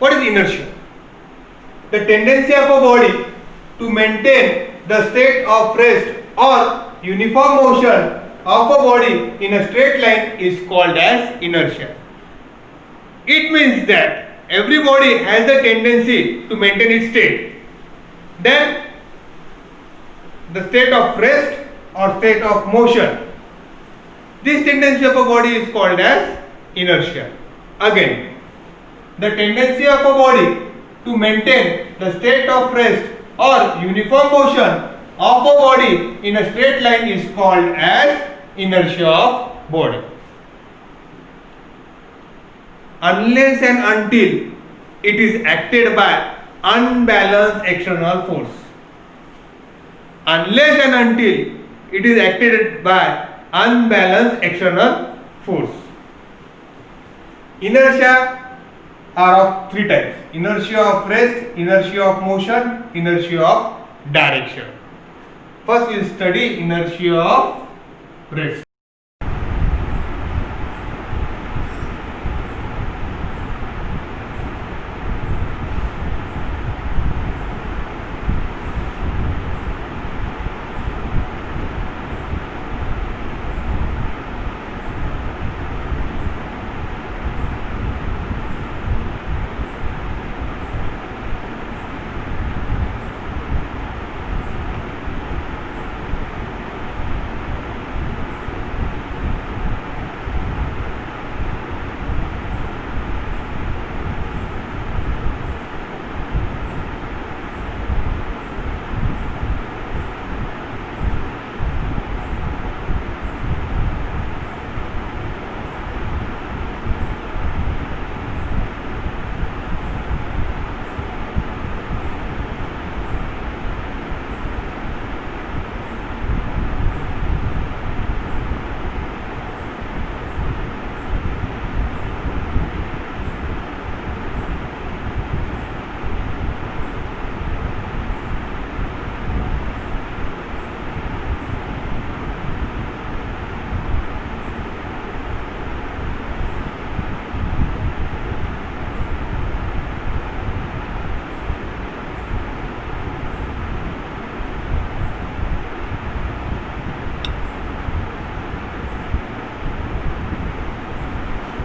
What is inertia? The tendency of a body to maintain the state of rest or uniform motion of a body in a straight line is called as inertia. It means that every body has the tendency to maintain its state. Then the state of rest or state of motion, this tendency of a body is called as inertia. Again, the tendency of a body to maintain the state of rest or uniform motion of a body in a straight line is called as inertia of body. Unless and until it is acted by unbalanced external force. Unless and until it is acted by unbalanced external force. Inertia are of three types: inertia of rest, inertia of motion, inertia of direction. First we will study inertia of rest.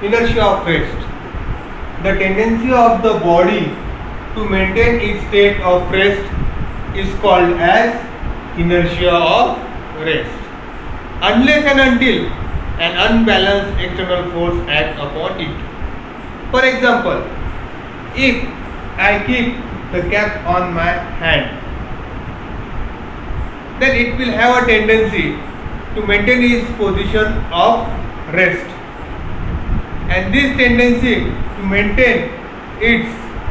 Inertia of rest. The tendency of the body to maintain its state of rest is called as inertia of rest. Unless and until an unbalanced external force acts upon it. For example, if I keep the cap on my hand, then it will have a tendency to maintain its position of rest. And this tendency to maintain its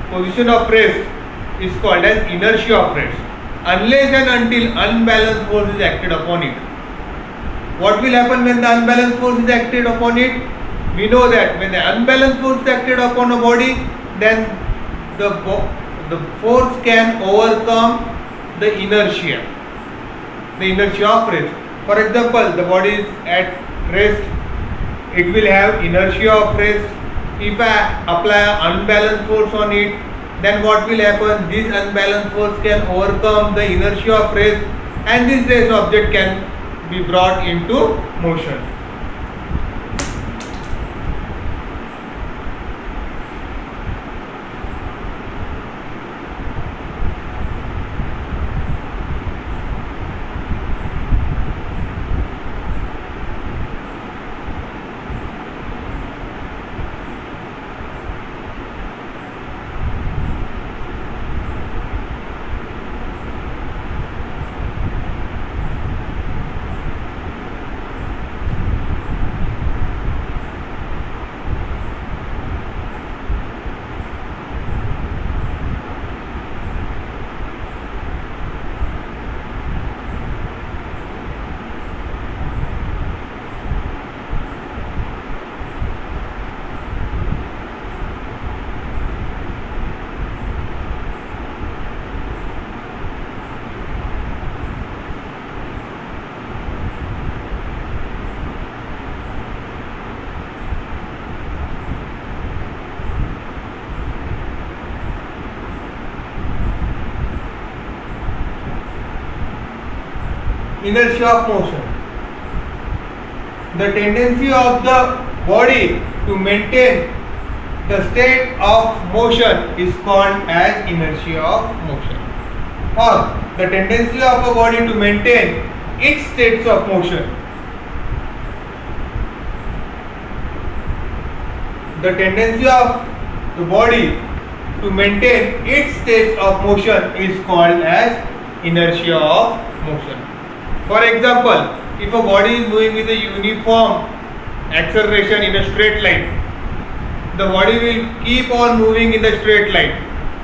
position of rest is called as inertia of rest, unless and until unbalanced force is acted upon it. What will happen when the unbalanced force is acted upon it? We know that when the unbalanced force is acted upon a body, then the force can overcome the inertia of rest. For example, the body is at rest, it will have inertia of rest. If I apply an unbalanced force on it, then what will happen? This unbalanced force can overcome the inertia of rest and this rest object can be brought into motion. inertia of motion. The tendency of the body to maintain the state of motion is called as inertia of motion, or the tendency of a body to maintain its states of motion. The tendency of the body to maintain its states of motion is called as inertia of motion. For example, if a body is moving with a uniform acceleration in a straight line, the body will keep on moving in the straight line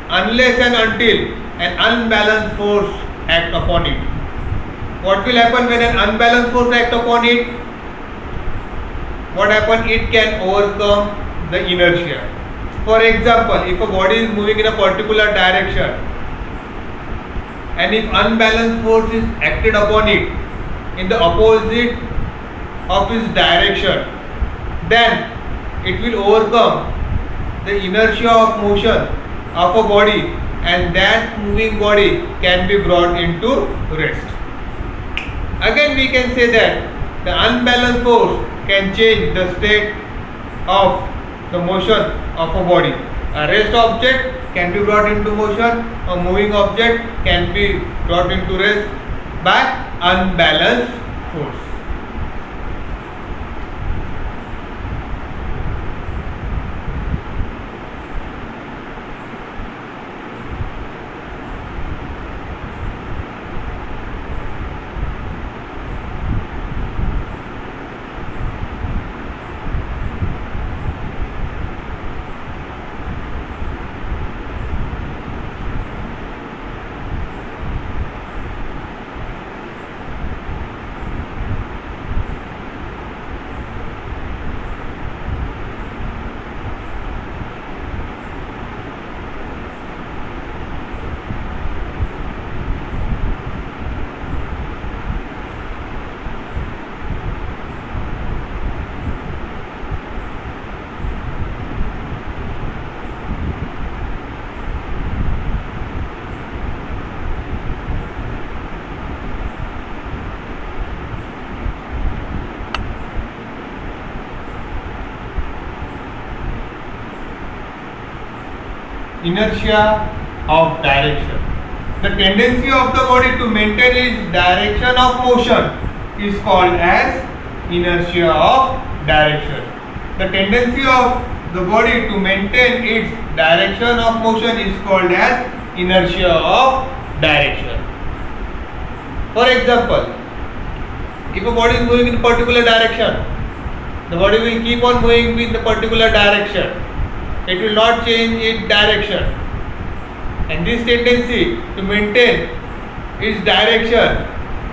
unless and until an unbalanced force act upon it. What will happen when an unbalanced force act upon it? What happens? It can overcome the inertia. For example, if a body is moving in a particular direction and if unbalanced force is acted upon it in the opposite of its direction, then it will overcome the inertia of motion of a body, and that moving body can be brought into rest. Again, we can say that the unbalanced force can change the state of the motion of a body. A rest object can be brought into motion, a moving object can be brought into rest by unbalanced force. Inertia of direction. The tendency of the body to maintain its direction of motion is called as inertia of direction. The tendency of the body to maintain its direction of motion is called as inertia of direction. For example, if a body is moving in a particular direction, the body will keep on moving in the particular direction. It will not change its direction, and this tendency to maintain its direction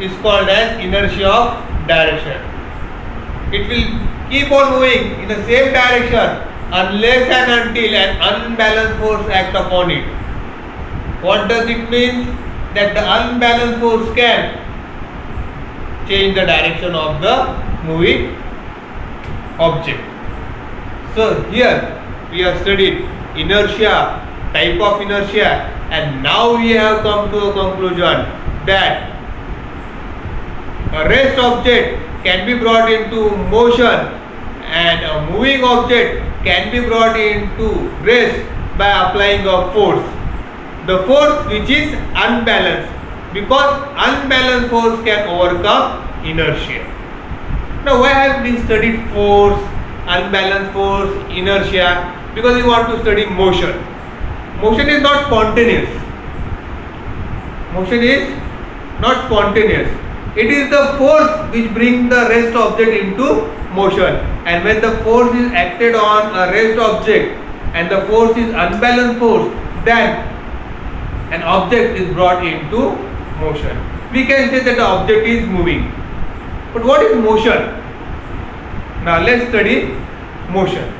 is called as inertia of direction. It will keep on moving in the same direction unless and until an unbalanced force act upon it. What does it mean? That the unbalanced force can change the direction of the moving object. So here we have studied inertia, type of inertia, and now we have come to a conclusion that a rest object can be brought into motion and a moving object can be brought into rest by applying a force. The force which is unbalanced, because unbalanced force can overcome inertia. Now why have we studied force, unbalanced force, inertia? Because we want to study motion. Motion is not spontaneous. Motion is not spontaneous. It is the force which brings the rest object into motion. And when the force is acted on a rest object and the force is unbalanced force, then an object is brought into motion. We can say that the object is moving. But what is motion? Now let's study motion.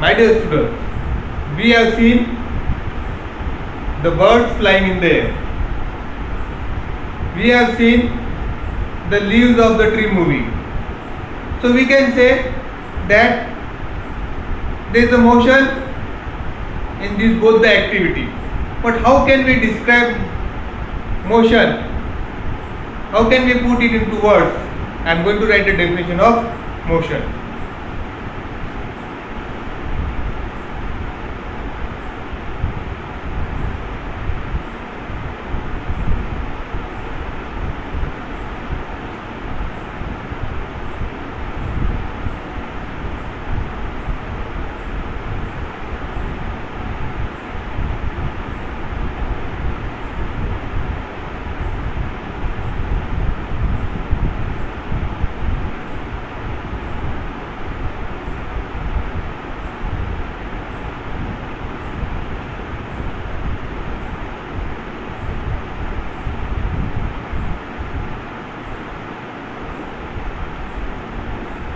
My dear students, we have seen the birds flying in the air. We have seen the leaves of the tree moving. So we can say that there is a motion in these both the activity. But how can we describe motion? How can we put it into words? I am going to write the definition of motion.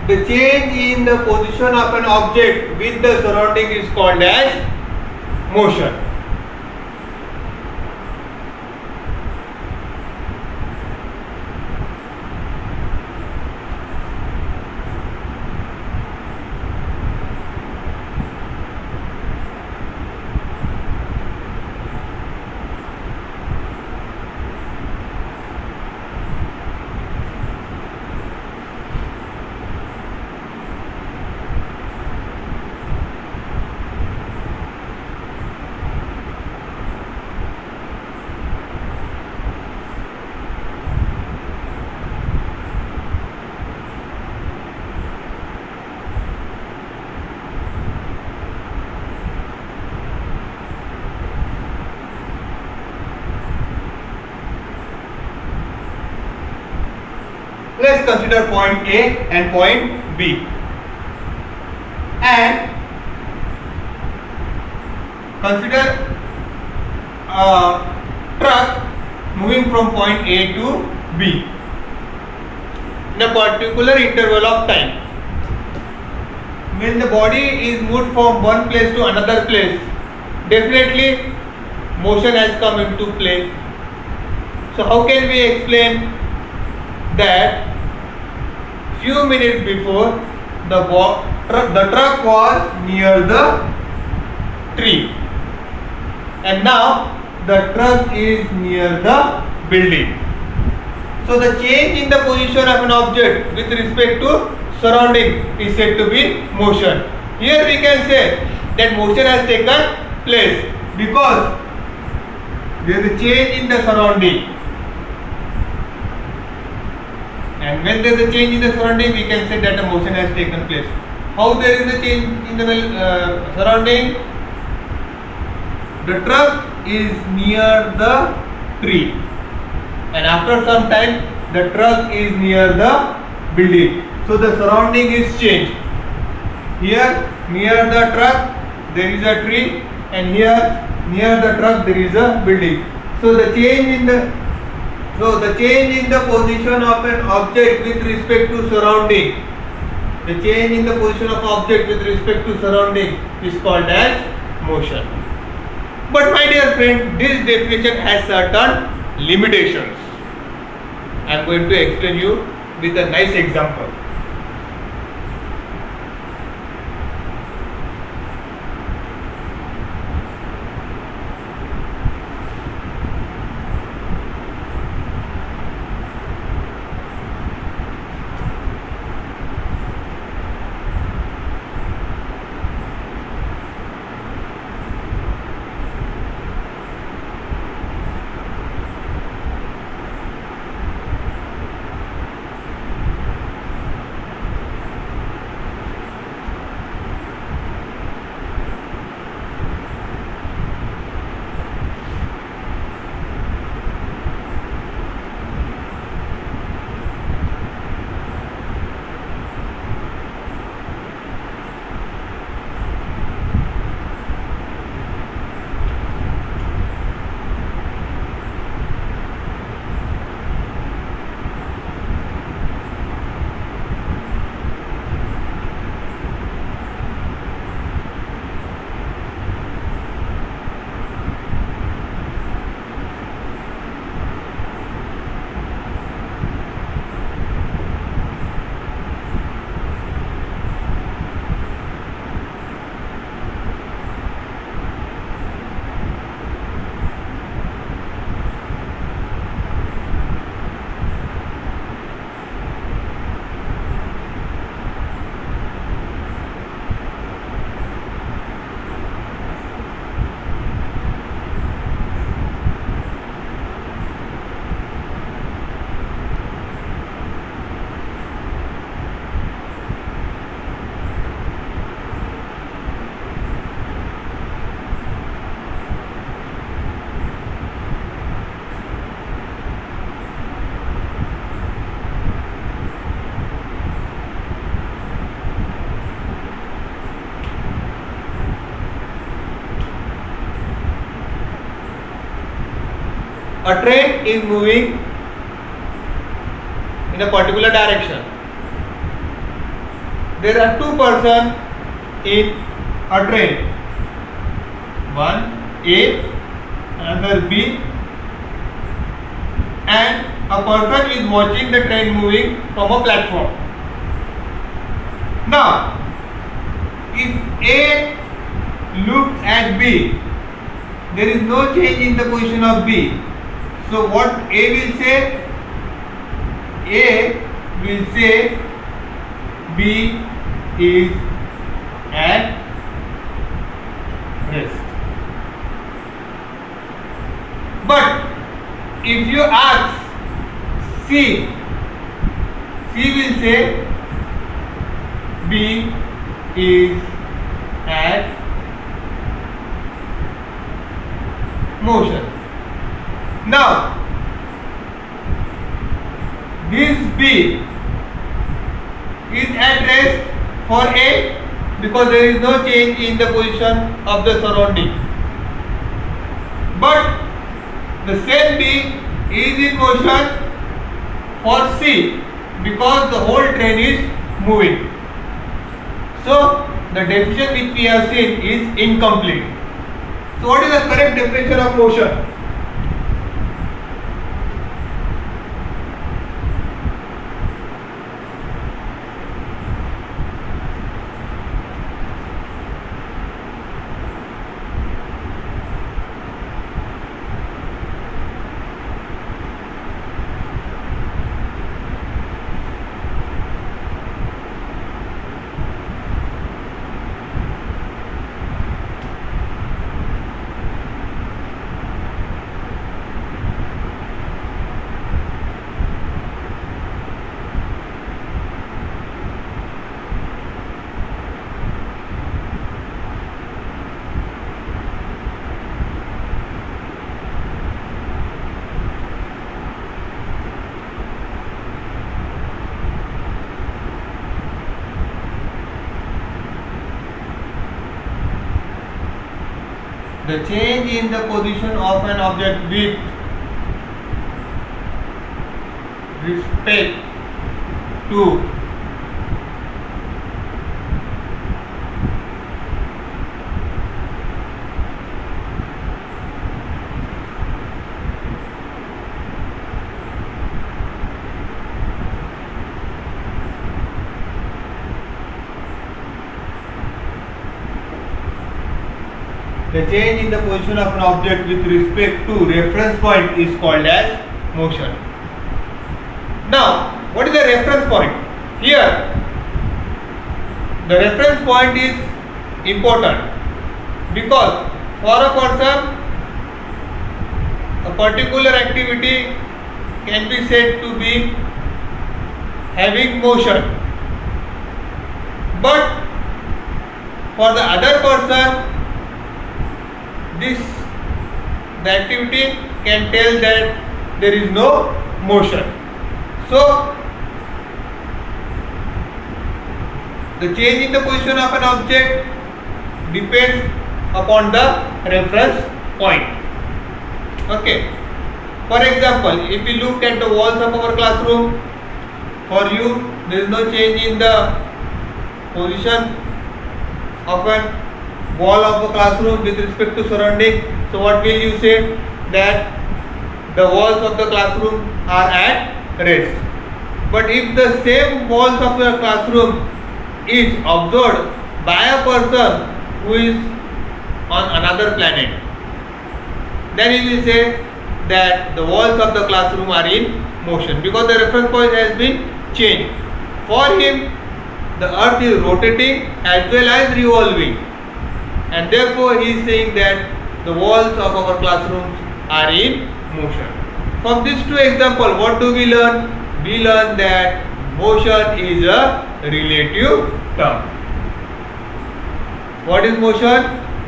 The change in the position of an object with the surrounding is called as motion. Let's consider point A and point B. And consider a truck moving from point A to B in a particular interval of time. When the body is moved from one place to another place, definitely motion has come into play. So how can we explain that few minutes before the truck was near the tree and now the truck is near the building. So the change in the position of an object with respect to surrounding is said to be motion. Here we can say that motion has taken place because there is a change in the surrounding. And when there is a change in the surrounding, we can say that a motion has taken place. How there is a change in the surrounding? The truck is near the tree, and after some time, the truck is near the building. So the surrounding is changed. Here, near the truck, there is a tree, and here, near the truck, there is a building. So the change in the position of an object with respect to surrounding, the change in the position of object with respect to surrounding is called as motion. But my dear friend, this definition has certain limitations. I am going to explain you with a nice example. a train is moving in a particular direction. There are two persons in a train. One A, another B, and a person is watching the train moving from a platform. Now, if A looks at B, there is no change in the position of B. So what A will say? A will say B is at rest. But if you ask C, C will say B is at motion. Now, this B is at rest for A because there is no change in the position of the surrounding. But the same B is in motion for C because the whole train is moving. So the definition which we have seen is incomplete. So what is the correct definition of motion? The change in the position of an object with respect to the change in the position of an object with respect to reference point is called as motion. Now, what is the reference point? Here, the reference point is important because for a person, a particular activity can be said to be having motion. But for the other person, the activity can tell that there is no motion. So, the change in the position of an object depends upon the reference point. Okay. For example, if we look at the walls of our classroom, for you there is no change in the position of an wall of a classroom with respect to surrounding. So what will you say? That the walls of the classroom are at rest. But if the same walls of the classroom is observed by a person who is on another planet, then he will say that the walls of the classroom are in motion because the reference point has been changed. For him, the earth is rotating as well as revolving, and therefore he is saying that the walls of our classrooms are in motion. From these two examples, what do we learn? We learn that motion is a relative term. What is motion?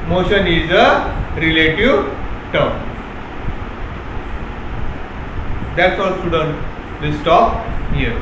Motion is a relative term. That's all, students. We'll stop here.